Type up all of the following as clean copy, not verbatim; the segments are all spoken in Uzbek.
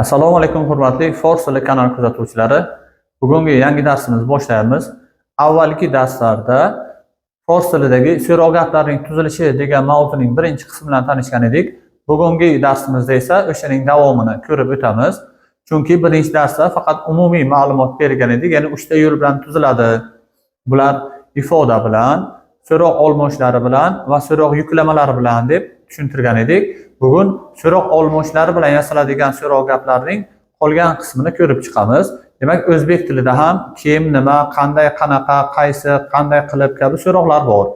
Assalomu alaykum hurmatli Fors tili kanal kuzatuvchilari. Bugungi yangi darsimizni boshlaymiz. Avvalgi darslarda Fors tilidagi so'rovgaplarning tuzilishi degan mavzuning birinchi qismi bilan tanishgan edik. Bugungi darsimizda esa o'shaning davomini ko'rib o'tamiz. Chunki birinchi darsda faqat umumiy ma'lumot bergan edik, ya'ni 3 ta yo'l bilan tuziladi. Bular ifoda bilan, so'roq olmoshlari bilan va so'roq yuklamalari bilan deb tushuntirgan edik. Bugun so'roq olmoshlari bilan yasaladigan so'rovgaplarning qolgan qismini ko'rib chiqamiz. Demak, o'zbek tilida ham kim, nima, qanday, qanaqa, qaysi, qanday qilib kabi so'roqlar bor.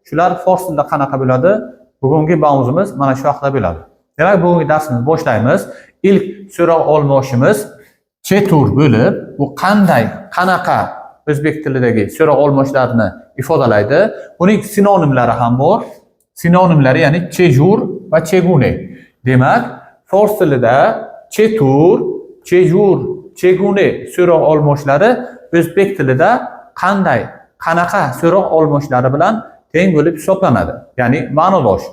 Shular fors tilida qanaqa bo'ladi? Bugungi mavzumiz mana shu haqida bo'ladi. Demak, bugungi darsimizni boshlaymiz. İlk so'roq olmoshimiz chetur bo'lib, bu qanday, qanaqa o'zbek tilidagi so'roq olmoshlarini ifodalaydi. Uning sinonimlari ham bor. Sinonimlari ya'ni chejur va chegune. Demak, fors tilida chetur, chejur, chegune so'roq olmoshlari o'zbek tilida qanday, qanaqa so'roq olmoshlari bilan teng bo'lib hisoblanadi. Ya'ni ma'nodosh.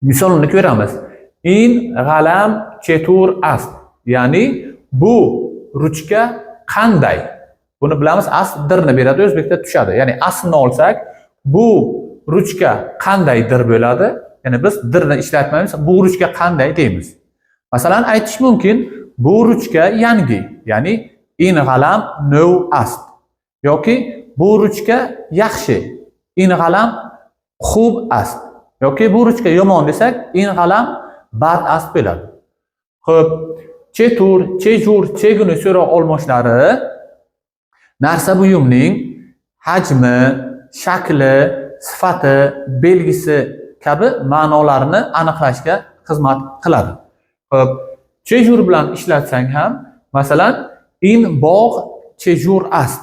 Misolini ko'ramiz. In g'alam chetur ast. Ya'ni bu ruchka qanday? Buni bilamiz, ast dirni beradi, o'zbekda tushadi. Ya'ni aslini olsak, bu ruchka qanday dir bo'ladi? Ya'ni biz dirni ishlatmaymiz, bu ruchka qanday deymiz. Masalan, aytish mumkin, bu ruchka yangi, ya'ni in g'alam nou ast. Yoki bu ruchka yaxshi, in g'alam xub ast. Yoki bu ruchka yomon desak, in g'alam bad ast bo'ladi. Xo'p, chetur, chejur, cheguni so'roq olmoshlari narsa buyumning hajmi, shakli, sifati, belgisi kabi ma'nolarni aniqlashga xizmat qiladi. Xo'p, chejur bilan ishlatsang ham, masalan, in bog' chejur ast.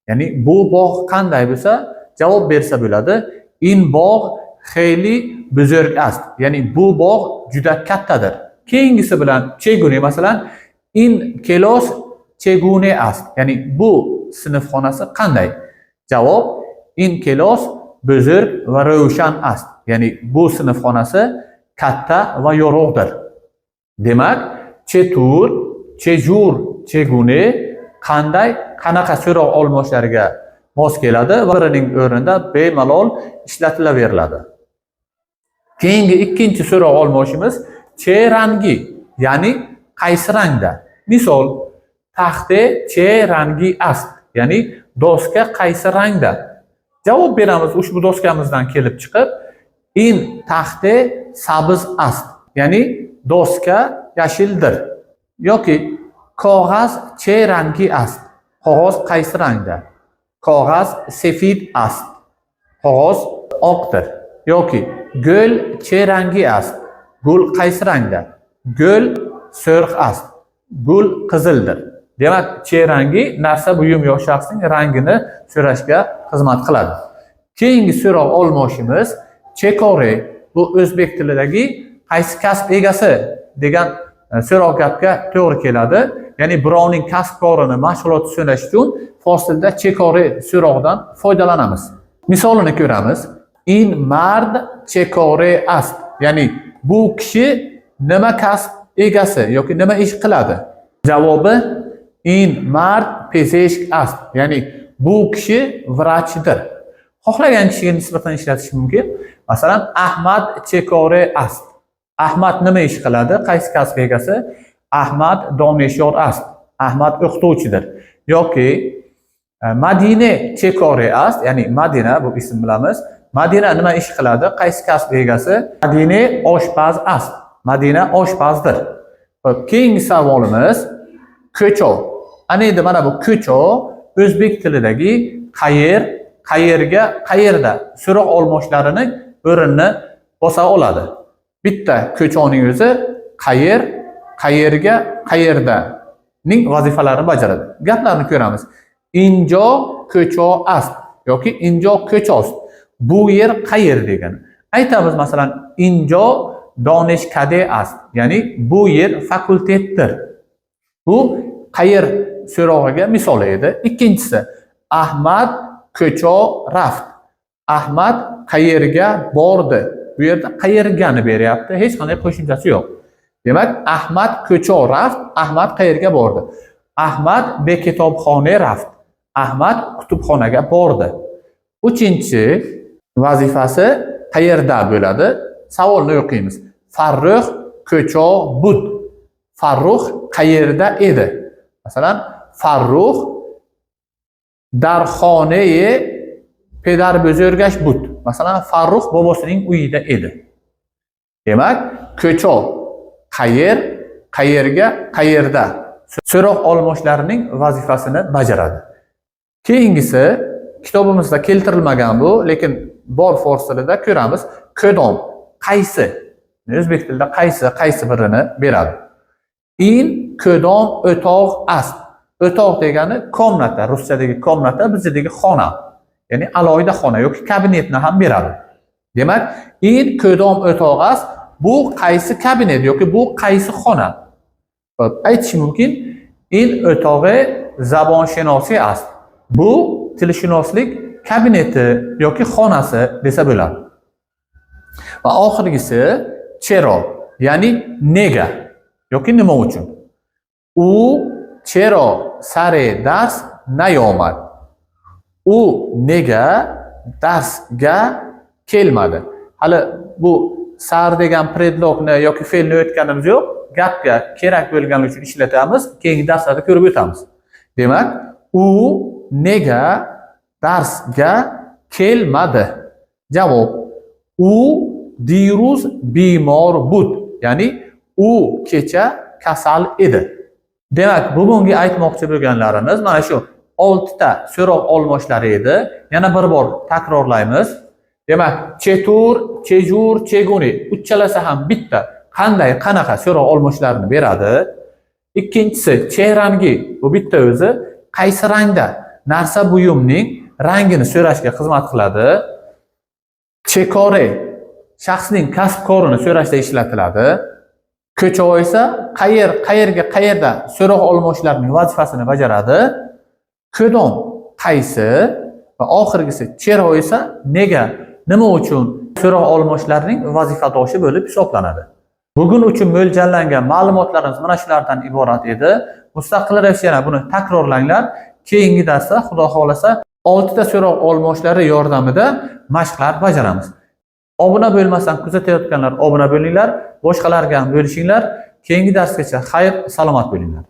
Ya'ni bu bog' qanday bo'lsa, javob bersa bo'ladi. In bog' xeyli buzurg ast. Ya'ni bu bog' juda kattadir. Keyingisi bilan chegune, masalan, in kelos chegune ast. Ya'ni bu sinfxonasi qanday? Javob in kelos buzurg va ravshan ast. Ya'ni bu sinfxonasi katta va yorug'dir. Demak, chetur, chejur, chegune qanday, qanaqa so'roq olmoshlariga mos keladi va birining o'rnida bemalol ishlatilaveriladi. Keyingi ikkinchi so'roq olmoshimiz che rangi, ya'ni qaysi rangda. Misol, taxte che rangi ast, ya'ni doska qaysi rangda. Javob beramiz ushbu doskamizdan kelib chiqib, in taxte sabz ast, ya'ni doska yashildir. Yoki qog'oz che rangi ast, qog'oz qaysi rangda. Qog'oz sefid ast, qog'oz oqdir. Yoki gul che rangi ast, gul qaysi rangda. Gul so'rq ast, gul qizildir. Demak, che rangi narsa buyum yoki shaxsning rangini so'rashga xizmat qiladi. Keyingi so'roq olmoshimiz chekore. Bu o'zbek tilidagi qaysi kasb egasi degan so'roq gapga to'g'ri keladi. Ya'ni birovning kasb-korini mashg'ulot so'rash uchun fors tilida chekore so'roqdan foydalanamiz. Misolini ko'ramiz. In mard chekore ast. Ya'ni bu kishi nima kasb egasi yoki nima ish qiladi? Javobi in mard pezeshk ast. Ya'ni bu kishi vrachdir. Xohlagan kishiga nisbatan ishlatish mumkin. Masalan, Ahmad chekore ast. Ahmad nima ish qiladi? Qaysi kasb egasi? Ahmad donishyor ast. Ahmad o'qituvchidir. Yoki Madina chekore ast, ya'ni Madina bu ism bilamiz. Madina nima ish qiladi? Qaysi kasb egasi? Madina oshpaz ast. Madina oshpazdir. Xo'p, keyingi savolimiz ko'cho. Ana endi mana bu ko'cho o'zbek tilidagi qayer, qayerga, qayerda so'roq olmoshlarining o'rinni bosa oladi. Bitta ko'choning o'zi qayer, qayerga, qayerda ning vazifalarini bajaradi. Gaplarni ko'ramiz. Injo ko'cho ast yoki injo ko'chos. Bu yer qayer degan. Aytamiz masalan, injo donishkade ast. Ya'ni bu yer fakultetdir. Bu qayer so'rog'iga misol edi. Ikkinchisi, Ahmad ko'cho raft. Ahmad qayerga bordi. Bu yerda qayergani beryapti, hech qanday qo'shimchasi yo'q. Demak, Ahmad ko'cha raft, Ahmad qayerga bordi? Ahmad be kitobxona raft. Ahmad kutubxonaga bordi. Uchinchi vazifasi qayerda bo'ladi? Savolni o'qiymiz. Farruh ko'cha bud. Farruh qayerda edi? Masalan, Farruh dar xoneye pedar buzurgash bud. Masalan, Farruh bobosining uyida edi. Demak, ko'cha qayer, qayerga, qayerda so'roq olmoshlarining vazifasini bajaradi. Keyingisi kitobimizda keltirilmagan bu, lekin bor fors tilida ko'ramiz. Kodom, qaysi? O'zbek tilida qaysi birini beradi. In kodom o'toq ast. O'toq degani komnata, ruschadagi komnata, bizdagi xona. Ya'ni alohida xona yoki kabinetni ham beradi. Demak, in kodom o'toq ast, bu qaysi kabinet yoki bu qaysi xona? Aytish mumkin, in o'tog'i zabonshunosi ast. Bu tilshunoslik kabineti yoki xonasi desa bo'ladi. Va oxirgisi chero, ya'ni nega yoki nima uchun. U chero sare dars nayomad. U nega darsga kelmadi. Hali bu sar degan predlogni yoki fe'lni o'tganimiz yo'q. Gapga kerak bo'lganligi uchun ishlatamiz. Keyingi darslarda ko'rib o'tamiz. Demak, u nega darsga kelmadi? Javob: u diruz bemor bud. Ya'ni u kecha kasal edi. Demak, bugungi aytmoqchi bo'lganlarimiz mana shu 6 ta so'roq olmoshlari edi. Yana bir bor takrorlaymiz. Demak, chetur, chejur, cheguni uchalasi ham bitta qanday qanaqa so'roq olmoshlarini beradi. Ikkinchisi cherangi, bu bitta o'zi qaysi rangda narsa buyumning rangini so'rashga xizmat qiladi. Chekore shaxsning kasb-korini so'rashda ishlatiladi. Ko'cha esa qayerda so'roq olmoshlarining vazifasini bajaradi. Kodom qaysi va oxirgisi chero esa nega, nima uchun so'roq olmoshlarining vazifadoshi bo'lib hisoblanadi. Bugun uchun mo'ljallangan ma'lumotlarimiz mana shulardan iborat edi. Mustaqil ravishda yana buni takrorlanglar. Keyingi darsda Xudo xolasa 6 ta so'roq olmoshlari yordamida mashqlar bajaramiz. Obuna bo'lmasdan kuzatayotganlar obuna bo'linglar, boshqalarga ham bo'lishinglar. Keyingi darsgacha xayr, salomat bo'linglar.